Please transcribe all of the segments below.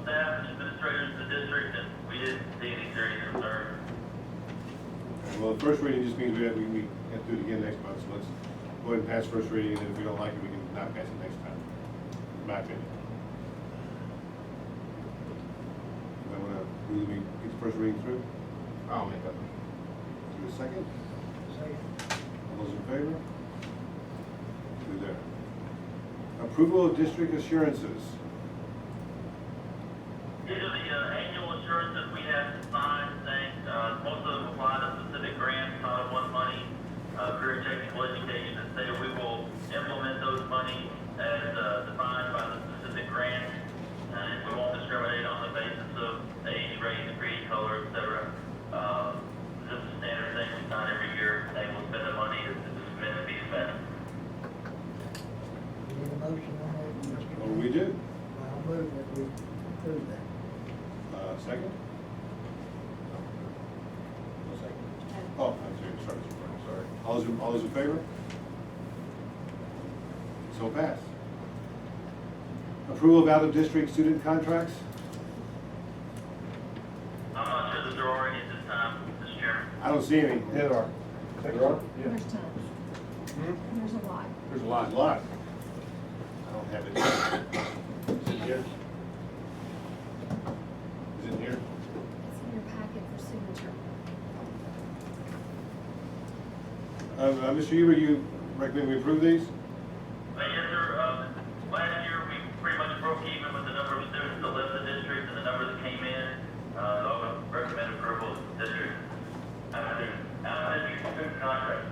staff and administrators in the district, and we didn't see any serious concern. Well, the first reading just means we have to do it again next month, so let's go ahead and pass first reading, and then if we don't like it, we can not pass it next time, in my opinion. I want to, get the first reading through? I'll make that. Do a second? Second. All those in favor? Through there. Approval of district assurances. These are the annual assurances we have to sign, saying, most of them apply to specific grants, Title I money, career technical education, and say we will implement those monies as defined by the specific grant, and we won't discriminate on the basis of age, race, creed, color, etc. This is a standard thing we sign every year, saying we'll spend the money that's meant to be spent. We need a motion on that, Mr. Oh, we do. I'll move that we approve that. Second? No second. Oh, I'm sorry. All those in favor? So pass. Approval of out-of-district student contracts? I'm not sure that there are any at this time, Mr. Chairman. I don't see any. There are. There are? There's tons. There's a lot. There's a There's lot. a lot. I don't have it. Is it here? Is it here? It's in your packet for signature. Mr. Huber, you recommend we approve these? Yes, sir. Last year, we pretty much broke even with the number of students that left the district and the number that came in. So I would recommend approval of the district. Out-of-district student contract.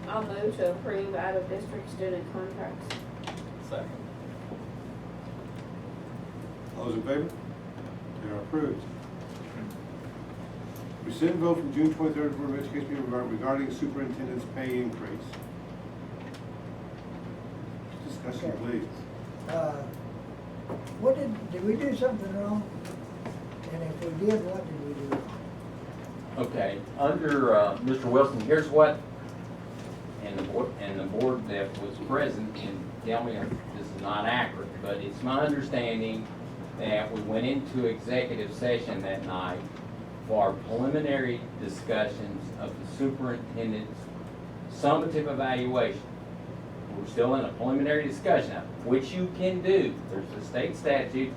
I'll move to approve out-of-district student contracts. Second. All those in favor? They are approved. Rescind vote from June 23rd Board of Education meeting regarding superintendent's pay increase. Discussion, Okay. please. What did we do something wrong? And if we did, what did we do wrong? Okay, under Mr. Wilson, here's what, and the board that was present can tell me if this is not accurate, but it's my understanding that we went into executive session that night for preliminary discussions of the superintendent's summative evaluation. We're still in a preliminary discussion, which you can do. There's a state statute,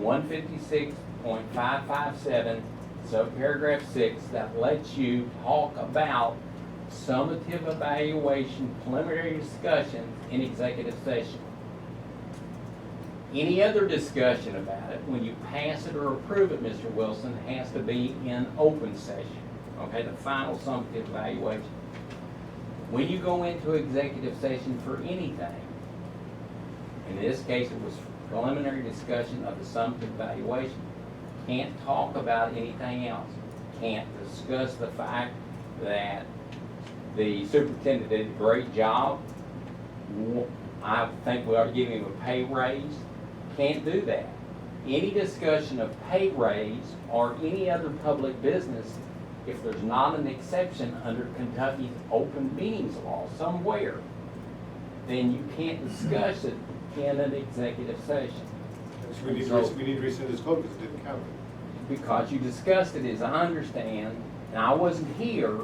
156.557, subparagraph 6, that lets you talk about summative evaluation, preliminary discussions in executive session. Any other discussion about it, when you pass it or approve it, Mr. Wilson, has to be in open session, okay, the final summative evaluation. When you go into executive session for anything, in this case it was preliminary discussion of the summative evaluation, can't talk about anything else. Can't discuss the fact that the superintendent did a great job. I think we ought to give him a pay raise. Can't do that. Any discussion of pay raise or any other public business, if there's not an exception under Kentucky's open meetings law somewhere, then you can't discuss it in an executive session. So we need to rescind this vote because it didn't count. Because you discussed it, as I understand, and I wasn't here,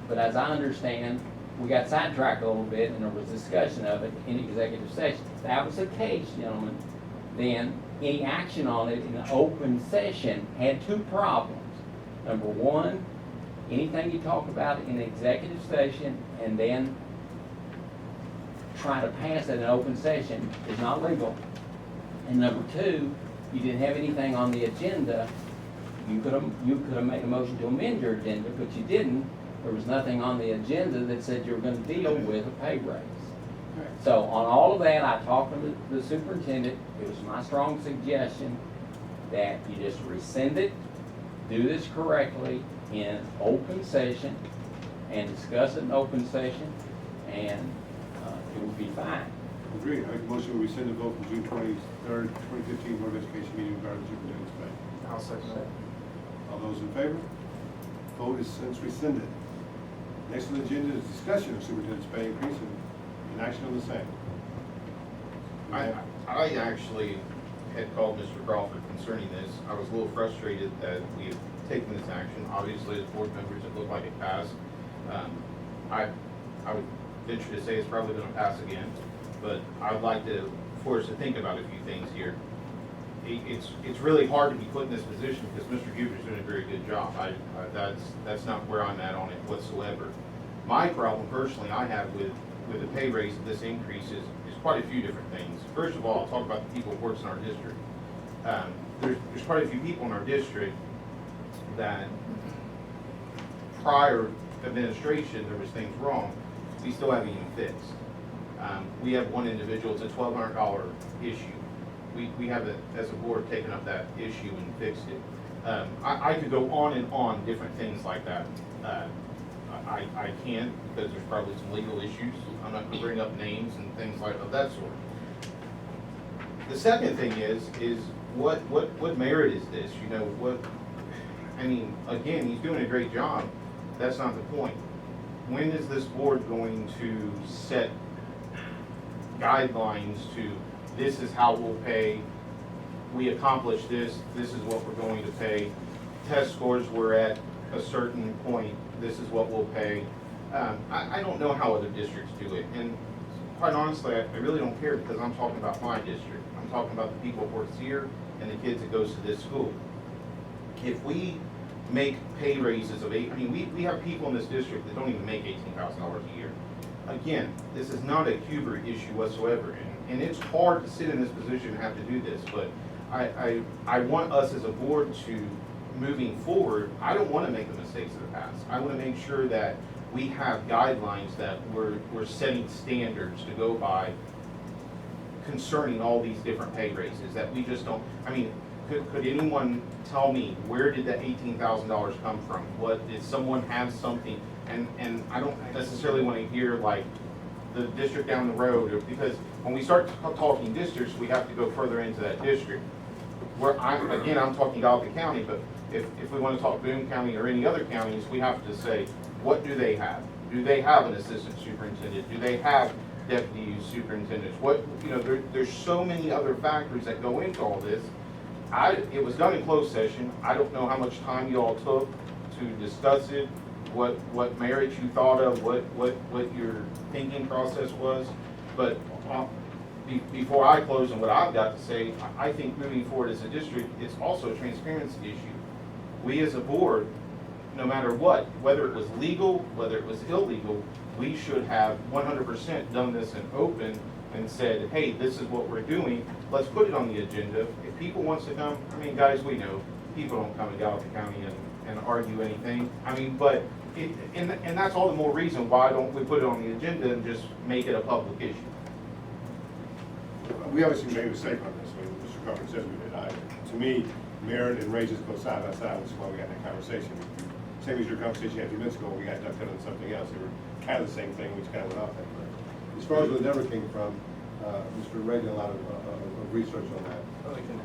but as I understand, we got sidetracked a little bit and there was discussion of it in executive session. If that was the case, gentlemen, then any action on it in an open session had two problems. Number one, anything you talk about in executive session and then try to pass it in an open session is not legal. And number two, you didn't have anything on the agenda. You could have made a motion to amend your agenda, but you didn't. There was nothing on the agenda that said you were going to deal with a pay raise. So on all of that, I talked to the superintendent. It was my strong suggestion that you just rescind it, do this correctly in open session, and discuss it in open session, and it would be fine. Agreed. I make a motion to rescind the vote from June 23rd, 2015 Board of Education meeting regarding superintendent's pay. I'll second that. All those in favor? Vote is since rescinded. Next on the agenda is discussion of superintendent's pay increase and action on the same. I actually had called Mr. Crawford concerning this. I was a little frustrated that we had taken this action. Obviously, as board members, it looked like it passed. I would venture to say it's probably gonna pass again, but I'd like for us to think about a few things here. It's really hard to be put in this position because Mr. Huber's doing a very good job. That's not where I'm at on it whatsoever. My problem personally I have with the pay raise of this increase is quite a few different things. First of all, I'll talk about the people who works in our district. There's quite a few people in our district that prior administration, there was things wrong, we still haven't even fixed. We have one individual, it's a $1,200 issue. We have, as a board, taken up that issue and fixed it. I could go on and on different things like that. I can't because there's probably some legal issues. I'm not gonna bring up names and things like of that sort. The second thing is what merit is this? You know, I mean, again, he's doing a great job. That's not the point. When is this board going to set guidelines to, this is how we'll pay, we accomplished this, this is what we're going to pay, test scores were at a certain point, this is what we'll pay. I don't know how other districts do it, and quite honestly, I really don't care because I'm talking about my district. I'm talking about the people who work here and the kids that goes to this school. If we make pay raises of we have people in this district that don't even make $18,000 a year. Again, this is not a Huber issue whatsoever, and it's hard to sit in this position and have to do this, but I want us as a board to, moving forward, I don't want to make the mistakes of the past. I want to make sure that we have guidelines that we're setting standards to go by concerning all these different pay raises, that we just don't, could anyone tell me where did that $18,000 come from? What, did someone have something? And I don't necessarily want to hear like the district down the road, or, because when we start talking districts, we have to go further into that district. Where I'm talking Dalton County, but if we want to talk Boone County or any other counties, we have to say, what do they have? Do they have an assistant superintendent? Do they have deputy superintendents? What, there's so many other factors that go into all this. It was done in closed session. I don't know how much time you all took to discuss it, what merits you thought of, what your thinking process was. But before I close on what I've got to say, I think moving forward as a district, it's also a transparency issue. We as a board, no matter what, whether it was legal, whether it was illegal, we should have 100% done this in open and said, hey, this is what we're doing, let's put it on the agenda. If people wants to come, guys, we know, people don't come to Gallatin County and argue anything. But, and that's all the more reason why don't we put it on the agenda and just make it a public issue. We obviously made a mistake on this, Mr. Crawford says we did. To me, merit and raises go side by side, which is why we had that conversation. Same as your conversation you had a few minutes ago, we got ducked on something else. They were kind of the same thing, we just kind of went off that. As far as where the number came from, Mr. Ray did a lot of research on that. Well, we can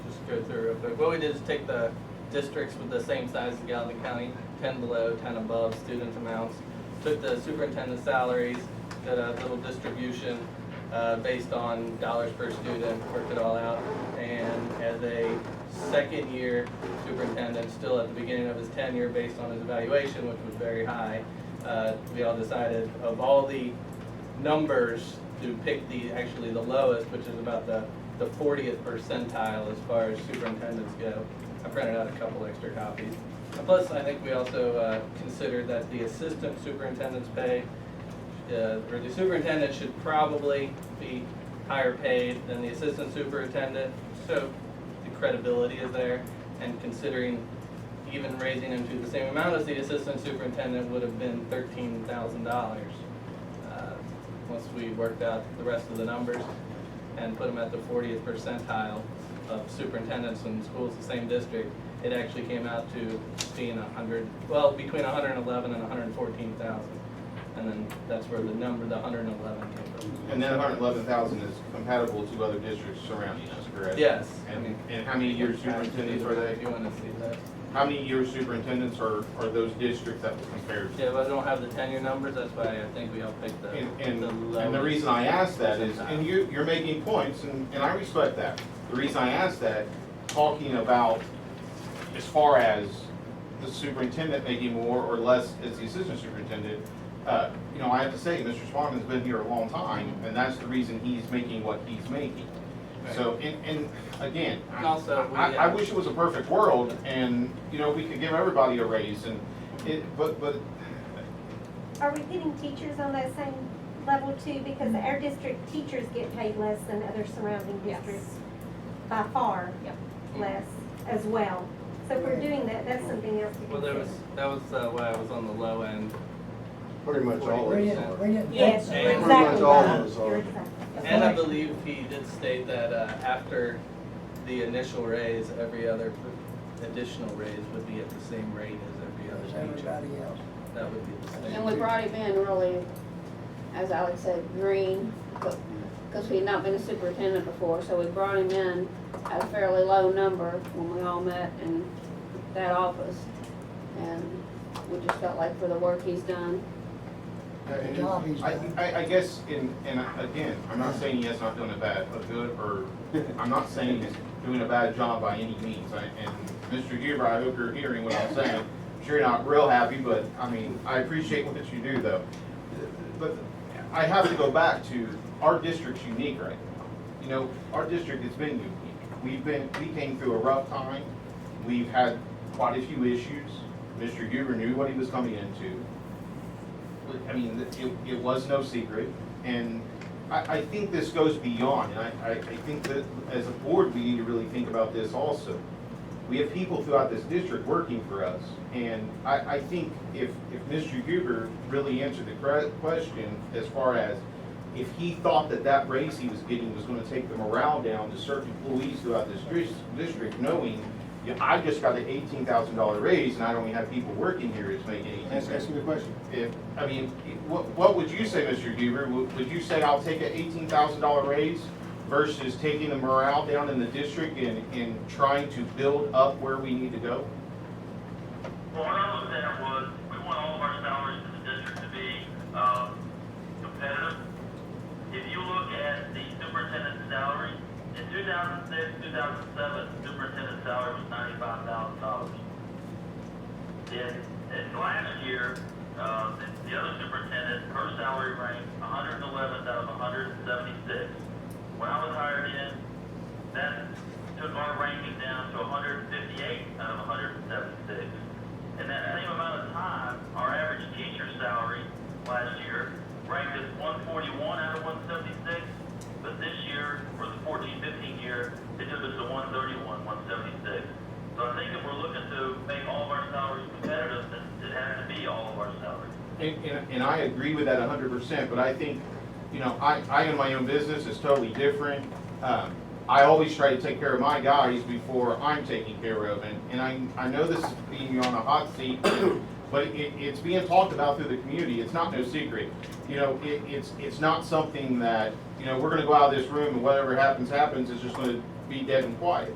just go through real quick. What we did is take the districts with the same size as Gallatin County, 10 below, 10 above student amounts, took the superintendent salaries, did a little distribution based on dollars per student, worked it all out, and as a second year superintendent, still at the beginning of his tenure based on his evaluation, which was very high, we all decided of all the numbers to pick actually the lowest, which is about the 40th percentile as far as superintendents go. I printed out a couple extra copies. Plus, I think we also considered that the assistant superintendent's pay, or the superintendent should probably be higher paid than the assistant superintendent, so the credibility is there, and considering even raising him to the same amount as the assistant superintendent would have been $13,000. Once we worked out the rest of the numbers and put them at the 40th percentile of superintendents in schools in the same district, it actually came out to being between 111 and 114,000. And then that's where the number, the 111 came from. And then 111,000 is compatible to other districts surrounding us, correct? Yes. And how many years superintendents are they? If you want to see that. how many years superintendents are those districts that was compared to? Yeah, but I don't have the tenure numbers, that's why I think we all picked the And the lowest reason I ask that is, percentile. and you're making points, and I respect that. The reason I ask that, talking about as far as the superintendent making more or less as the assistant superintendent, you know, I have to say, Mr. Swanman's been here a long time, and that's the reason he's making what he's making. So, and again, And also, we, I wish it was a perfect world, and, you know, we could give everybody a raise, and but Are we putting teachers on that same level too? Because our district teachers get paid less than other surrounding Yes. districts, by far Yep. less as well. So if we're doing that, that's something else to well, consider. that was why I was on the low end. Pretty much all We of didn't, us we didn't. Yes, And- you're Pretty exactly much all right. of us are. You're exactly right. And I believe he did state that after the initial raise, every other additional raise would be at the same rate as every As other teacher. everybody else. That would be the same. And we brought him in really, as Alex said, green, because he'd not been a superintendent before, so we brought him in at a fairly low number when we all met in that office. And we just felt like for the work he's done, The job he's done. I guess, and again, I'm not saying he has not done a good, or, I'm not saying he's doing a bad job by any means. And Mr. Huber, I hope you're hearing what I'm saying. I'm sure you're not real happy, but, I mean, I appreciate what you do, though. But I have to go back to, our district's unique right now. You know, our district has been unique. We came through a rough time. We've had quite a few issues. Mr. Huber knew what he was coming into. I mean, it was no secret, and I think this goes beyond, and I think that as a board, we need to really think about this also. We have people throughout this district working for us, and I think if Mr. Huber really answered the question as far as if he thought that raise he was getting was gonna take the morale down to certain employees throughout this district, knowing, yeah, I just got an $18,000 raise and I don't even have people working here that's making $18,000. Ask me the question. I mean, what would you say, Mr. Huber? Would you say I'll take an $18,000 raise versus taking the morale down in the district and trying to build up where we need to go? Well, what I looked at was, we want all of our salaries in the district to be, competitive. If you look at the superintendent's salary, in 2006, 2007, superintendent's salary was $95,000. In last year, the other superintendent, her salary ranked 111th out of 176. When I was hired in, that took our ranking down to 158 out of 176. In that same amount of time, our average teacher salary last year ranked as 141 out of 176, but this year, for the 14-15 year, it took us to 131, 176. So I think if we're looking to make all of our salaries competitive, then it has to be all of our salaries. And I agree with that 100%, but I think, you know, I own my own business, it's totally different. I always try to take care of my guys before I'm taken care of, and I know this is being you on a hot seat, but it's being talked about through the community, it's not no secret. You know, it's not something that, you know, we're gonna go out of this room and whatever happens, it's just gonna be dead and quiet.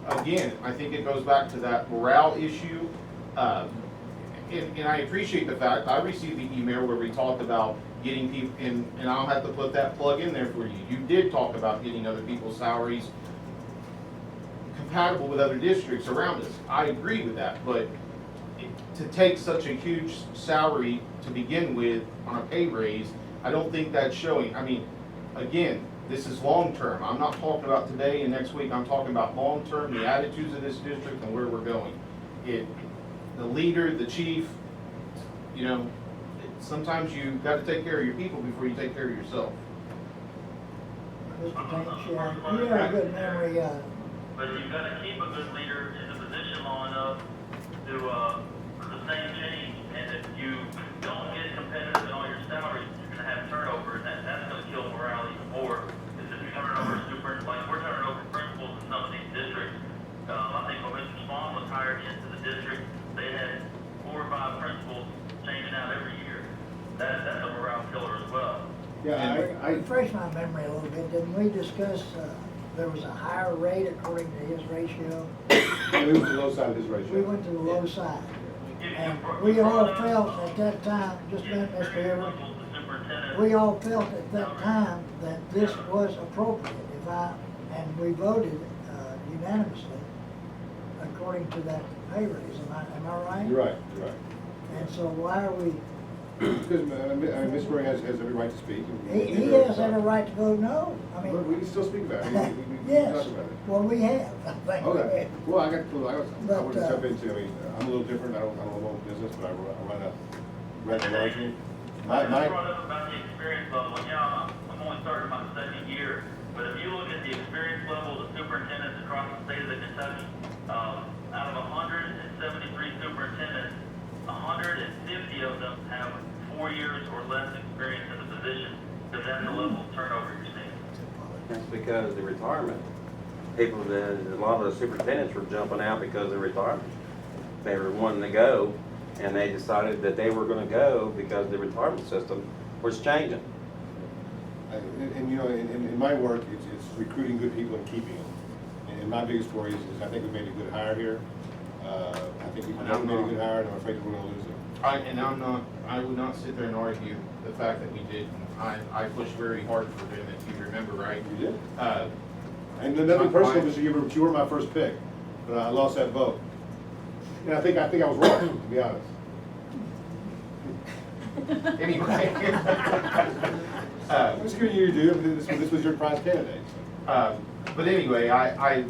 Again, I think it goes back to that morale issue. And I appreciate the fact, I received the email where we talked about getting people, and I'll have to put that plug in there for you. You did talk about getting other people's salaries compatible with other districts around us. I agree with that, but to take such a huge salary to begin with on a pay raise, I don't think that's showing. I mean, again, this is long-term. I'm not talking about today and next week. I'm talking about long-term, the attitudes of this district and where we're going. The leader, the chief, you know, sometimes you gotta take care of your people before you take care of yourself. Mr. Tanks, you have a good memory, But you've got to keep a good leader in the position long enough to sustain change. And if you don't get competitive in all your salaries, you're going to have turnover, and that's going to kill morale even more. Because if you're turning over like we're turning over principals in some of these districts. I think when Mr. Swan was hired into the district, they had 4 or 5 principals changing out every year. That's a morale killer as well. Yeah, I refresh my memory a little bit, didn't we discuss, there was a higher rate according to his ratio. We went to the low side of his ratio. We went to the low side. And we all felt at that time, just a minute, Mr. Everett, we all felt at that time that this was appropriate. And we voted unanimously according to that pay raise. Am I right? You're right, you're right. And so why are we, Because Ms. Murray has every right to speak. he has every right to vote no. I But we mean, can still speak about it. We can yes, talk about it. well, we have, I think. Okay, well, I But, want to jump into, I mean, I'm a little different, I don't own a business, but I run a laundry. I just brought up about the experience level, and yeah, I'm only starting my second year, but if you look at the experience level of the superintendents across the state of Kentucky, out of 173 superintendents, 150 of them have 4 years or less experience in the position, because that's the level of turnover you're seeing. That's because the retirement, people, a lot of the superintendents were jumping out because of the retirement. They were wanting to go, and they decided that they were gonna go because the retirement system was changing. And you know, in my work, it's recruiting good people and keeping them. And my biggest worry is I think we made a good hire here. I think we made a good hire, and I'm afraid that we're gonna lose it. I would not sit there and argue the fact that we did. I pushed very hard for him, if you remember, right? You did. And another my- personal, Mr. Gilbert, but you were my first pick, but I lost that vote. And I think I was wrong, to be honest. Anyway. I'm just giving you your due, but this was your prize candidate. But anyway, I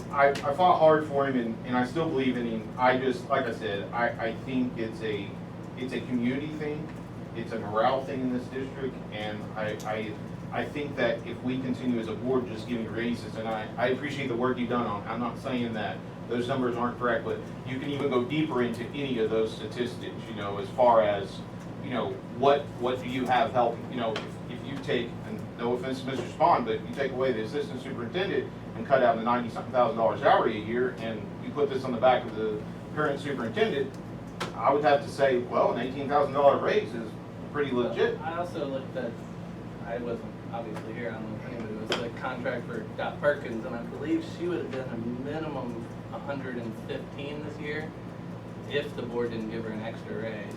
fought hard for him, and I still believe in him. I just, like I said, I think it's a community thing, it's a morale thing in this district, and I think that if we continue as a board just giving raises, and I appreciate the work you've done on, I'm not saying that those numbers aren't correct, but you can even go deeper into any of those statistics, you know, as far as, you know, what do you have helping, you know, if you take, and no offense to Mr. Spahn, but you take away the assistant superintendent and cut out the $90-something thousand salary a year, and you put this on the back of the current superintendent, I would have to say, well, an $18,000 raise is pretty legit. I also looked at, I wasn't obviously here on the thing, but it was the contract for Dot Perkins, and I believe she would have been a minimum 115 this year if the board didn't give her an extra raise.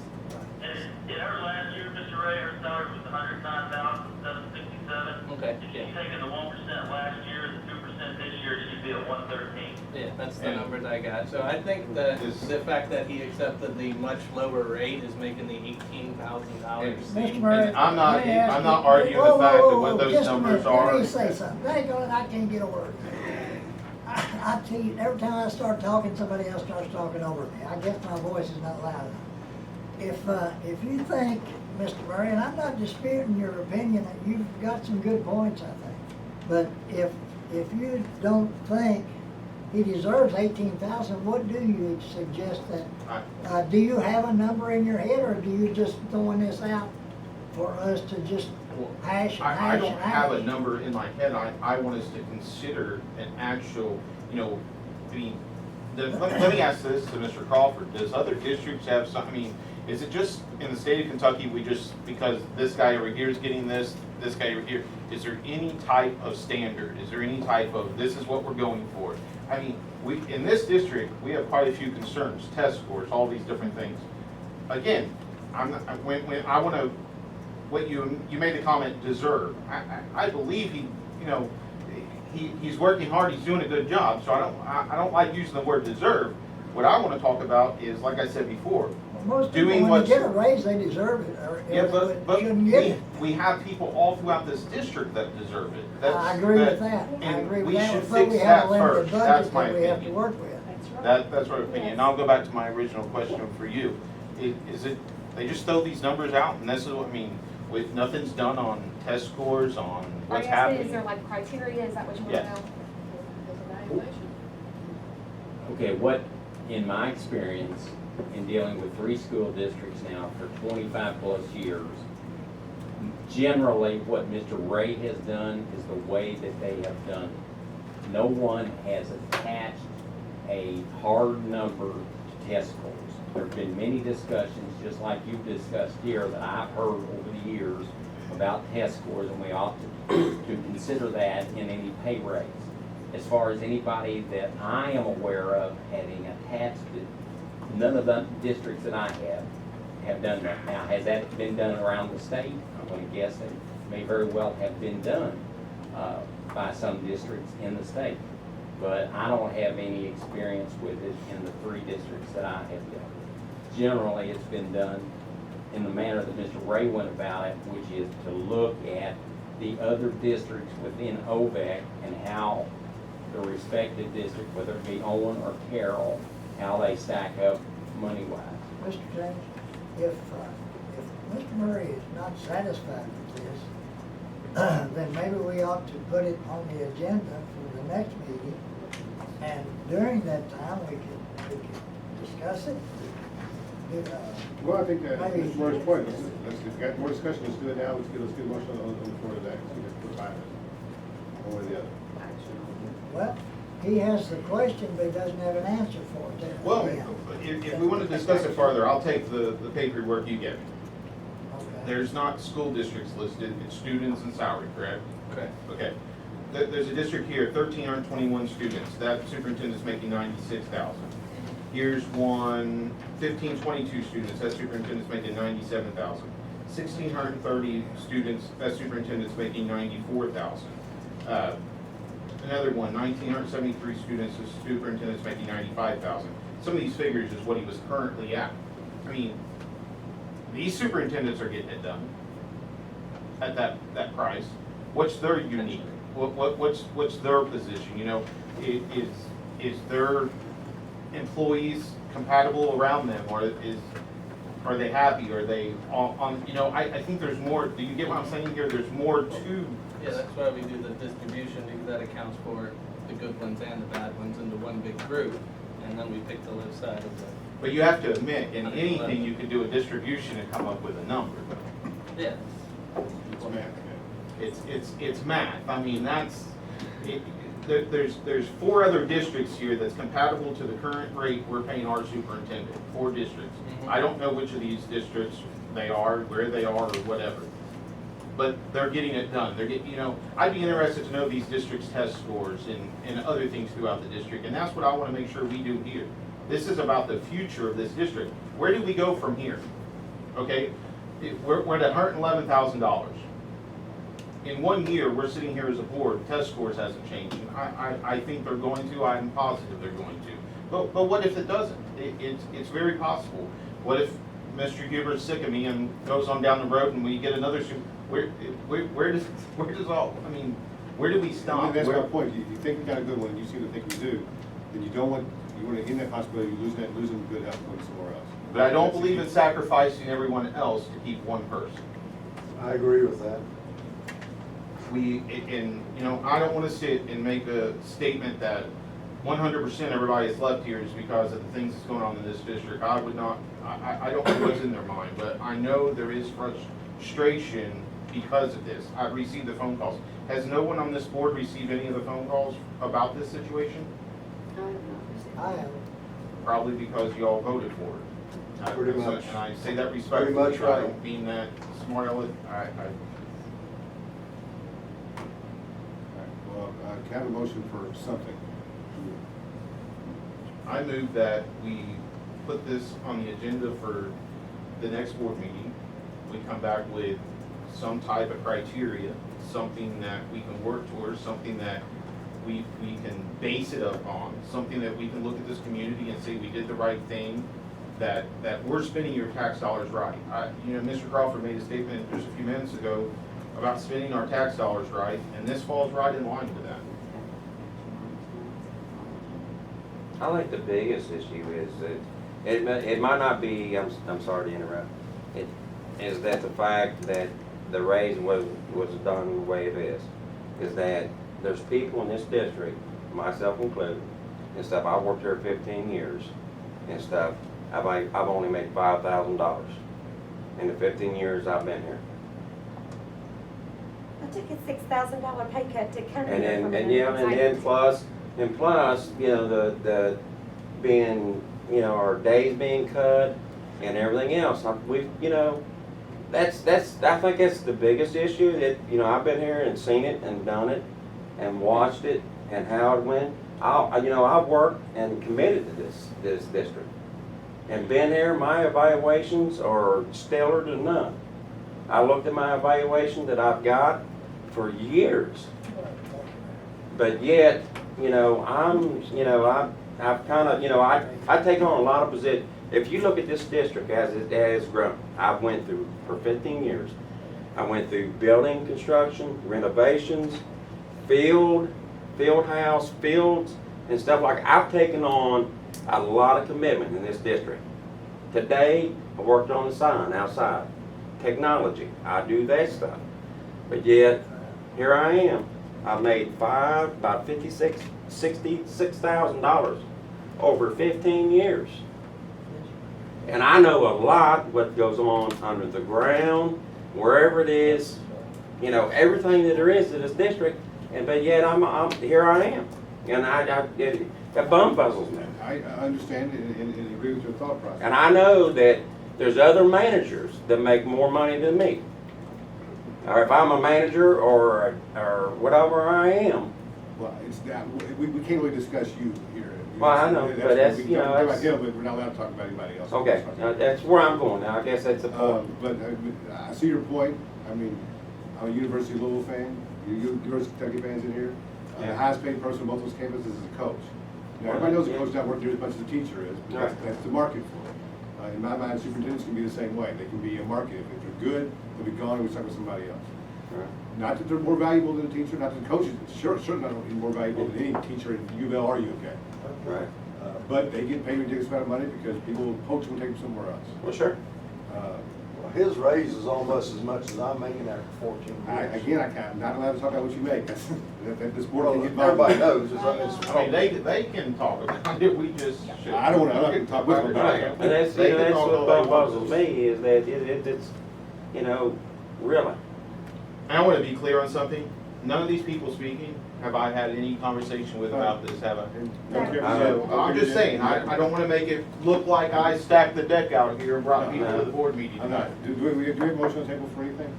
In her last year, Mr. Ray, her salary was $109,767. Okay, If she'd yeah. taken the 1% last year, the 2% this year, she'd be at 113. Yeah, that's the numbers I got. So I think the fact that he accepted the much lower rate is making the $18,000 Mr. seem. Murray, I'm not- let me ask I'm you- not arguing the whoa, fact whoa, that whoa, what those just a numbers minute. are- Let me say something. Dang on it, I can't get a word. I tell you, every time I start talking, somebody else starts talking over me. I guess my voice is not loud enough. If you think, Mr. Murray, and I'm not disputing your opinion, that you've got some good points, I think. But if you don't think he deserves 18,000, what do you suggest that? Do you have a number in your head, or do you just throwing this out for us to just hash and I hash don't and have a hash? number in my head. I want us to consider an actual, you know, I mean, let me ask this to Mr. Crawford. Does other districts have some, I mean, is it just in the state of Kentucky, we just, because this guy over here is getting this guy over here, is there any type of standard? Is there any type of, this is what we're going for? I mean, in this district, we have quite a few concerns, test scores, all these different things. Again, when I want to, what you made the comment, deserve. I believe he, you know, he's working hard, he's doing a good job, so I don't like using the word deserve. What I want to talk about is, like I said before, Most people, doing when what's- they get a raise, they deserve it, or yeah, else but they shouldn't get it. we have people all throughout this district that deserve it. I agree with that. I and agree with we that, should but we fix have a that limited first. That's budget my that we have to opinion. work with. That's my opinion. And I'll go back to my original question for you. Is it, they just throw these numbers out, and this is what, I mean, with nothing's done on test scores, on what's Is happening? there like criteria, is that what you want to Yes. know? Okay, what, in my experience, in dealing with 3 school districts now for 25 plus years, generally what Mr. Ray has done is the way that they have done it. No one has attached a hard number to test scores. There have been many discussions, just like you've discussed here, that I've heard over the years about test scores, and we ought to consider that in any pay raise. as far as anybody that I am aware of having attached it, none of the districts that I have done that. Now, has that been done around the state? I'm gonna guess it may very well have been done by some districts in the state. But I don't have any experience with it in the 3 districts that I have done. Generally, it's been done in the manner that Mr. Ray went about it, which is to look at the other districts within OVAC and how the respective district, whether it be Owen or Carroll, how they stack up money-wise. Mr. James, if Mr. Murray is not satisfied with this, then maybe we ought to put it on the agenda for the next meeting. And during that time, we could discuss it. Well, I think that, Maybe- Mr. Murray's point, if we've got more discussion, let's do it now, let's get a motion on the floor of that, let's put 5 minutes, one way or the other. Well, he has the question, but he doesn't have an answer for it. Well, Yeah. if we want to discuss it further, I'll take the paperwork you get me. Okay. There's not school districts listed, it's students and salary, correct? Correct. Okay. There's a district here, 1,321 students, that superintendent's making 96,000. Here's one, 1,522 students, that superintendent's making 97,000. 1,630 students, that superintendent's making 94,000. Another one, 1,973 students, the superintendent's making 95,000. Some of these figures is what he was currently at. I mean, these superintendents are getting it done at that price. What's their unique? What's their position? You know, is their employees compatible around them, or are they happy? Are they on? You know, I think there's more. Do you get what I'm saying here? There's more to. Yeah, that's why we do the distribution, because that accounts for the good ones and the bad ones into one big group, and then we pick the left side of the. But you have to admit, in anything you can do a distribution and come up with a number. Yeah. It's math, It's math. I mean, there's 4 other districts here that's compatible to the current rate we're paying our superintendent. 4 districts. Mhm. I don't know which of these districts they are, where they are, or whatever. But they're getting it done. They're getting, you know, I'd be interested to know these districts' test scores and other things throughout the district, and that's what I want to make sure we do here. This is about the future of this district. Where do we go from here? Okay, we're at $111,000. In 1 year, we're sitting here as a board, test scores hasn't changed. And I think they're going to, I'm positive they're going to. But what if it doesn't? It's very possible. What if Mr. Huber's sick of me and goes on down the road and we get another, where does all, I mean, where do we stop? That's Where- my point, you think we got a good one, and you seem to think we do, then you want to end that possibility, of losing good health, going somewhere else. But I don't believe in sacrificing everyone else to keep one person. I agree with that. And, you know, I don't want to sit and make a statement that 100% everybody that's left here is because of the things that's going on in this district. I would not, I don't know what's in their mind, but I know there is frustration because of this. I've received the phone calls. Has no one on this board received any of the phone calls about this situation? I am. Probably because you all voted for it. Pretty much. And I say that respectfully. Pretty much right. I don't mean that smart aleck. Well, I have a motion for something. I move that we put this on the agenda for the next board meeting. We come back with some type of criteria, something that we can work towards, something that we can base it up on, something that we can look at this community and say we did the right thing, that we're spending your tax dollars right. You know, Mr. Crawford made a statement just a few minutes ago about spending our tax dollars right, and this falls right in line with that. I think the biggest issue is that it might not be, I'm sorry to interrupt, it is that the fact that the raise was done the way it is that there's people in this district, myself included, and stuff, I worked here 15 years and stuff, I've only made $5,000 in the 15 years I've been here. I took a $6,000 pay cut to come And here. then plus, you know, the being, you know, our days being cut and everything else. You know, I think that's the biggest issue that, you know, I've been here and seen it and done it and watched it and how it went. I've worked and committed to this district. And been there, my evaluations are stellar to none. I looked at my evaluation that I've got for years. But yet, I've kind of, I take on a lot of position. If you look at this district as it has grown, I've went through for 15 years. I went through building construction, renovations, field house, fields, and stuff like. I've taken on a lot of commitment in this district. Today, I worked on the sign outside. Technology, I do that stuff. But yet, here I am. I've made about $66,000 over 15 years. And I know a lot what goes on under the ground, wherever it is, everything that there is in this district. But yet here I am. And that bum puzzles me. I understand and agree with your thought process. And I know that there's other managers that make more money than me. Or if I'm a manager or whatever I am. Well, it's that, we can't really discuss you here. Well, I know, but that's, we can talk about that's. him, but we're not allowed to talk about anybody else. Okay, that's where I'm going now. I guess that's the point. But I see your point. I mean, I'm a University of Louisville fan. University of Kentucky fans in here. The Yeah. highest paid person on both those campuses is a coach. Now, everybody knows a coach not working here as much as a teacher is, but that's the market for it. In my mind, superintendents can be the same way. They can be a market. If they're good, they'll be gone and we talk with somebody else. Right. Not that they're more valuable than a teacher, not that the coaches, certainly not more valuable than any teacher at U of L or U of K. Right. But they get paid a ridiculous amount of money because people will poach them and take them somewhere else. Well, sure. Well, his raise is almost as much as I'm making after 14 years. I'm not allowed to talk about what you make. This board Well, can get involved. everybody knows, I mean, they can talk about it, we just should. I don't wanna, I'm not gonna talk with them about it. But that's, They can that's talk what all they want. puzzles me is that it's, really. And I want to be clear on something. None of these people speaking have I had any conversation with about this, have I? Don't care if I you know. said- I'm just saying, I don't want to make it look like I stacked the deck out here and brought people to the board meeting I'm tonight. not, do we have a motion on the table for anything?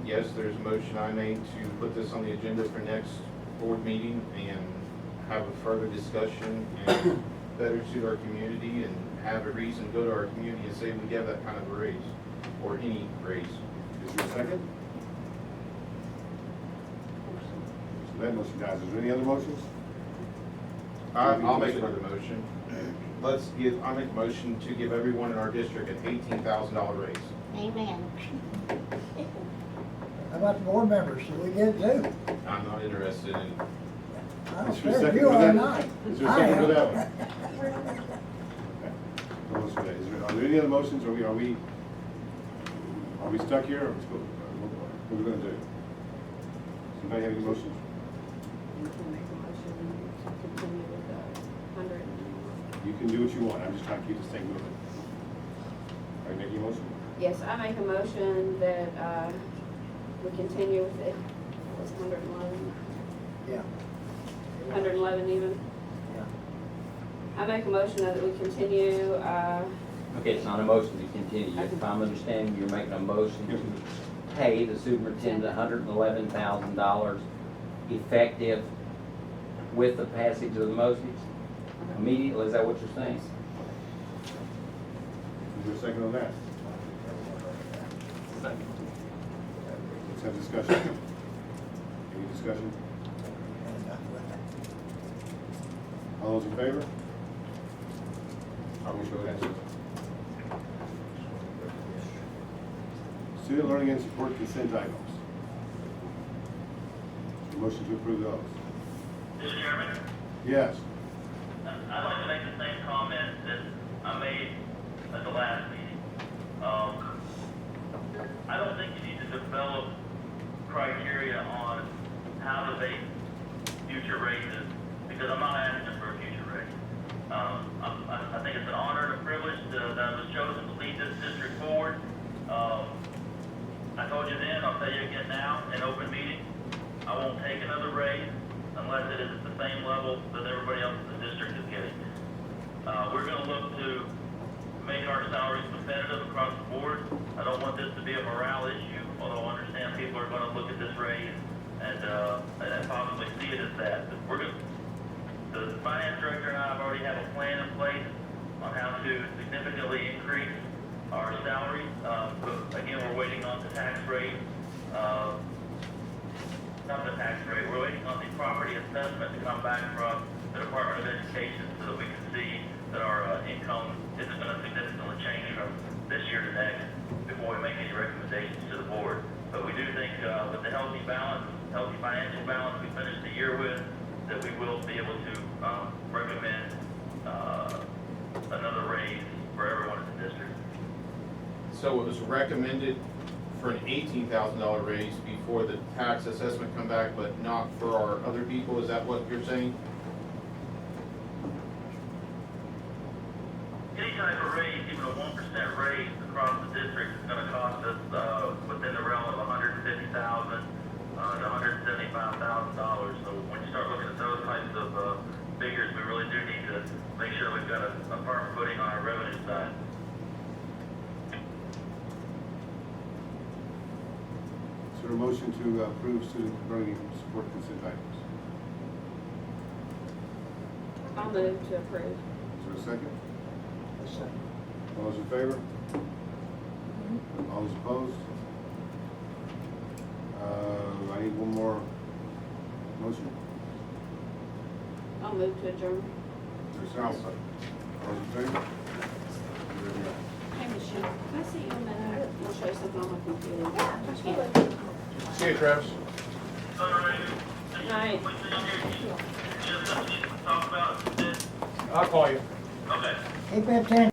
Yes, there's a motion I made to put this on the agenda for next board meeting and have a further discussion and better suit our community and have a reason to go to our community and say we have that kind of a raise, or any raise. Is there a second? So that motion dies. Is there any other motions? I'll make another motion. I'll make a motion to give everyone in our district an $18,000 raise. Amen. How about the board members? So we did too. I'm not interested in, I don't Is there a care if second you for are that? not. Is there a second for that one? No motion for that. Are there any other motions? Are we stuck here? Or what are we gonna do? Does anybody have any motions? You can make a motion to continue with the 100. You can do what you want. I'm just trying to keep this thing moving. Are you making a motion? Yes, I make a motion that, we continue with it, was 111, Yeah. 111 even. Yeah. I make a motion that we continue, Okay, it's not a motion to continue. If I'm understanding, you're making a motion to pay the superintendent $111,000 effective with the passage of the motions immediately. Is that what you're saying? Is there a second on that? Let's have discussion. Any discussion? All those in favor? I will show that. Student learning and support consent items. Motion to approve those. Mr. Chairman, Yes. I'd like to make the same comment that I made at the last meeting. I don't think you need to develop criteria on how to base future raises, because I'm not asking for a future raise. I think it's an honor and a privilege that I was chosen to lead this district forward. I told you then, I'll tell you again now, in open meeting, I won't take another raise unless it is at the same level that everybody else in the district is getting. We're gonna look to make our salaries competitive across the board. I don't want this to be a morale issue, although I understand people are gonna look at this raise and possibly see it as that. But The finance director and I have already have a plan in place on how to significantly increase our salaries. But again, we're waiting on the tax rate, not the tax rate, we're waiting on the property assessment to come back from the Department of Education so that we can see that our income isn't gonna significantly change from this year to next before we make any recommendations to the board. But we do think, with the healthy balance, healthy financial balance we finished the year with, that we will be able to, recommend, another raise for everyone in the district. So it was recommended for an $18,000 raise before the tax assessment come back, but not for our other people, is that what you're saying? Any type of raise, even a 1% raise across the district is gonna cost us, within the realm of $150,000 to $175,000. So when you start looking at those types of, figures, we really do need to make sure we've got a firm footing on our revenue side. Is there a motion to approve student learning support consent items? I'll move to approve. Is there a second? A second. All those in favor? All those opposed? I need one more motion. I'll move to adjourn. Is there a second? All those in favor? There we go. Hey, Michelle, can I see you a minute? I'll show you something on my computer. Yeah, absolutely. See you, Travis. All right. Night. Just something to talk about this. I'll call you. Okay. Keep it 10.